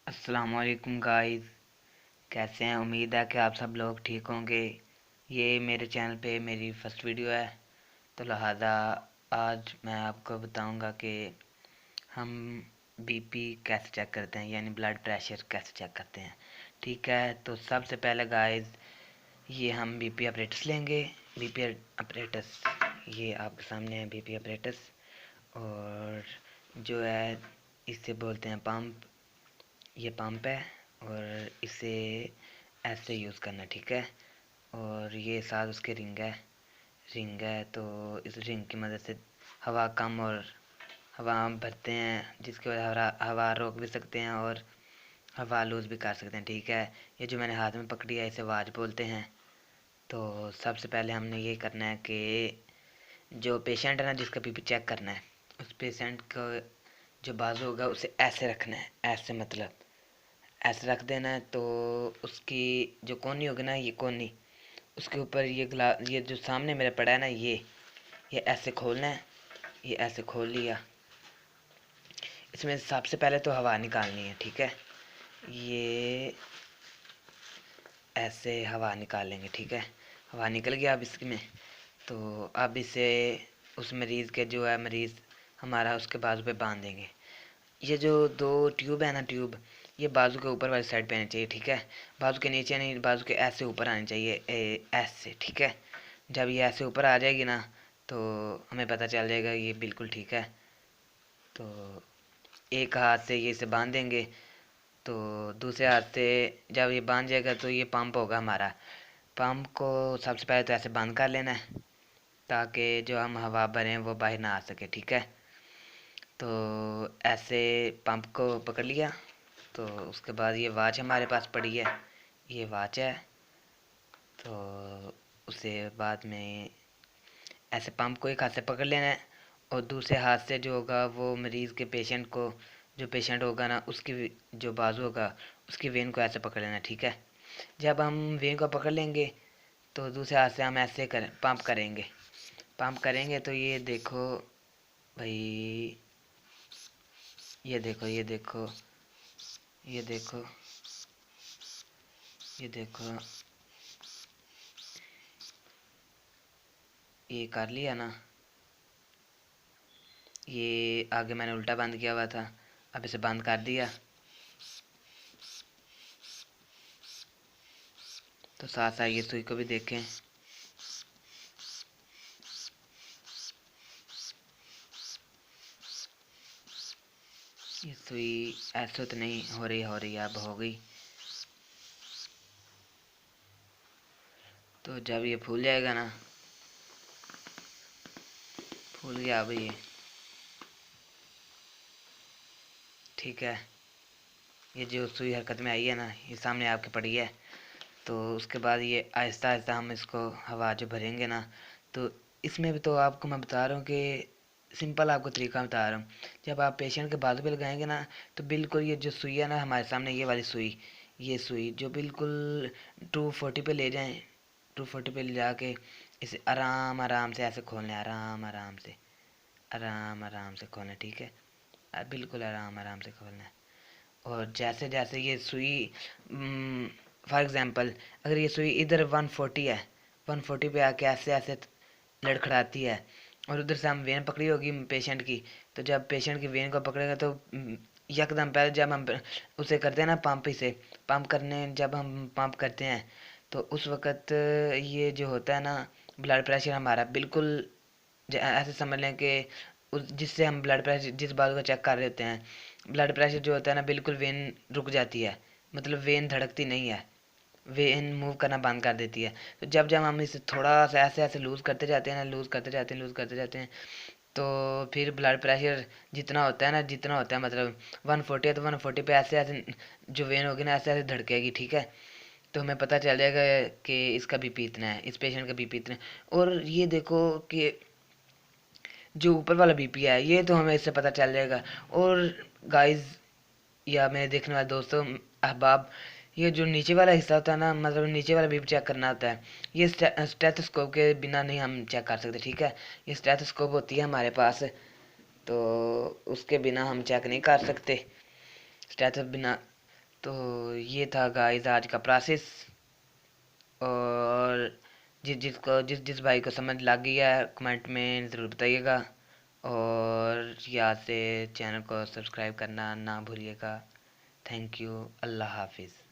अस्सलाम वालेकुम गाइस। कैसे हैं? उम्मीद है कि आप सब लोग ठीक होंगे। ये मेरे चैनल पे मेरी फर्स्ट वीडियो है, तो लिहाजा आज मैं आपको बताऊंगा कि हम बीपी कैसे चेक करते हैं, यानी ब्लड प्रेशर कैसे चेक करते हैं। ठीक है, तो सबसे पहले गाइस ये हम बीपी अपरेटस लेंगे। बीपी अपरेटस ये आपके सामने है, बीपी अपरेटस। और जो है इसे बोलते हैं पंप। ये पंप है और इसे ऐसे यूज़ करना, ठीक है। और ये साथ उसके रिंग है तो इस रिंग की मदद से हवा कम और हवा हम भरते हैं, जिसकी वजह हवा रोक भी सकते हैं और हवा लूज़ भी कर सकते हैं, ठीक है। ये जो मैंने हाथ में पकड़ी है इसे आवाज़ बोलते हैं। तो सबसे पहले हमने ये करना है कि जो पेशेंट है ना, जिसका बीपी चेक करना है, उस पेशेंट को जो बाजू होगा उसे ऐसे रखना है, ऐसे मतलब ऐसे रख देना है। तो उसकी जो कोनी होगी ना, ये कोनी, उसके ऊपर ये जो सामने मेरा पड़ा है ना, ये ऐसे खोलना है। ये ऐसे खोल लिया। इसमें सबसे पहले तो हवा निकालनी है, ठीक है। ये ऐसे हवा निकालेंगे, ठीक है। हवा निकल गया अब इसमें। तो अब इसे उस मरीज़ के जो है, मरीज़ हमारा उसके बाजू पे बांध देंगे। ये जो दो ट्यूब है ना, ट्यूब ये बाजू के ऊपर वाली साइड पे आनी चाहिए, ठीक है। बाजू के नीचे नहीं, बाजू के ऐसे ऊपर आनी चाहिए, ऐसे, ठीक है। जब ये ऐसे ऊपर आ जाएगी ना, तो हमें पता चल जाएगा ये बिल्कुल ठीक है। तो एक हाथ से ये इसे बांध देंगे। तो दूसरे हाथ से जब ये बांध जाएगा तो ये पंप होगा हमारा। पंप को सबसे पहले तो ऐसे बंद कर लेना है, ताकि जो हम हवा भरें वो बाहर ना आ सके, ठीक है। तो ऐसे पंप को पकड़ लिया। तो उसके बाद ये वॉच हमारे पास पड़ी है, ये वॉच है। तो उसे बाद में ऐसे पंप को एक हाथ से पकड़ लेना है और दूसरे हाथ से जो होगा वो मरीज़ के पेशेंट को, जो पेशेंट होगा ना उसकी जो बाजू होगा उसकी वेन को ऐसे पकड़ लेना है, ठीक है। जब हम वेन को पकड़ लेंगे तो दूसरे हाथ से हम ऐसे पंप करेंगे। तो ये देखो भाई, ये देखो, ये देखो, ये देखो, ये देखो, ये कर लिया ना। ये आगे मैंने उल्टा बंद किया हुआ था, अब इसे बंद कर दिया। तो साथ साथ ये सुई को भी देखें। ये सुई ऐसे तो नहीं हो रही है, अब हो गई। तो जब ये फूल जाएगा ना, फूल गया अब ये, ठीक है। ये जो सुई हरकत में आई है ना, ये सामने आपके पड़ी है। तो उसके बाद ये आहिस्ता आहिस्ता हम इसको हवा जो भरेंगे ना, तो इसमें भी तो आपको मैं बता रहा हूँ कि सिंपल आपको तरीका बता रहा हूँ। जब आप पेशेंट के बाजू पे लगाएंगे ना, तो बिल्कुल ये जो सुई है ना हमारे सामने, ये वाली सुई, ये सुई जो बिल्कुल 240 पे ले जाएं। 240 पे ले जाके इसे आराम आराम से ऐसे खोलना है, आराम आराम से, आराम आराम से खोलना है, ठीक है। बिल्कुल आराम आराम से खोलना है। और जैसे जैसे ये सुई, फॉर एग्ज़ाम्पल अगर ये सुई इधर 140 है, 140 पे आके ऐसे ऐसे लड़खड़ाती है और उधर से हम वेन पकड़ी होगी पेशेंट की। तो जब पेशेंट की वेन को पकड़ेगा तो यकदम पहले जब हम उसे करते हैं ना पंप, इसे पंप करने जब हम पंप करते हैं तो उस वक़्त ये जो होता है ना, ब्लड प्रेशर हमारा बिल्कुल ऐसे समझ लें कि उस जिससे हम ब्लड प्रेशर जिस बात को चेक कर रहे होते हैं, ब्लड प्रेशर जो होता है ना बिल्कुल वेन रुक जाती है, मतलब वेन धड़कती नहीं है, वेन मूव करना बंद कर देती है। तो जब जब हम इसे थोड़ा सा ऐसे ऐसे लूज़ करते जाते हैं ना, लूज़ करते जाते हैं, लूज़ करते जाते हैं, तो फिर ब्लड प्रेशर जितना होता है ना, जितना होता है मतलब 140 है तो 140 पे ऐसे ऐसे जो वेन होगी ना ऐसे ऐसे धड़केगी, ठीक है। तो हमें पता चल जाएगा कि इसका बीपी इतना है, इस पेशेंट का बीपी इतना है। और ये देखो कि जो ऊपर वाला बीपी है ये तो हमें इससे पता चल जाएगा। और गाइस या मेरे देखने वाले दोस्तों, अहबाब, ये जो नीचे वाला हिस्सा होता है ना, मतलब नीचे वाला बीपी चेक करना होता है, ये स्टेथोस्कोप के बिना नहीं हम चेक कर सकते, ठीक है। ये स्टेथोस्कोप होती है हमारे पास, तो उसके बिना हम चेक नहीं कर सकते। स्टेथो बिना तो ये था गाइस आज का प्रोसेस। और जिस भाई को समझ लग गया है कमेंट में ज़रूर बताइएगा। और याद से चैनल को सब्सक्राइब करना ना भूलिएगा। Thank you. अल्लाह हाफिज़।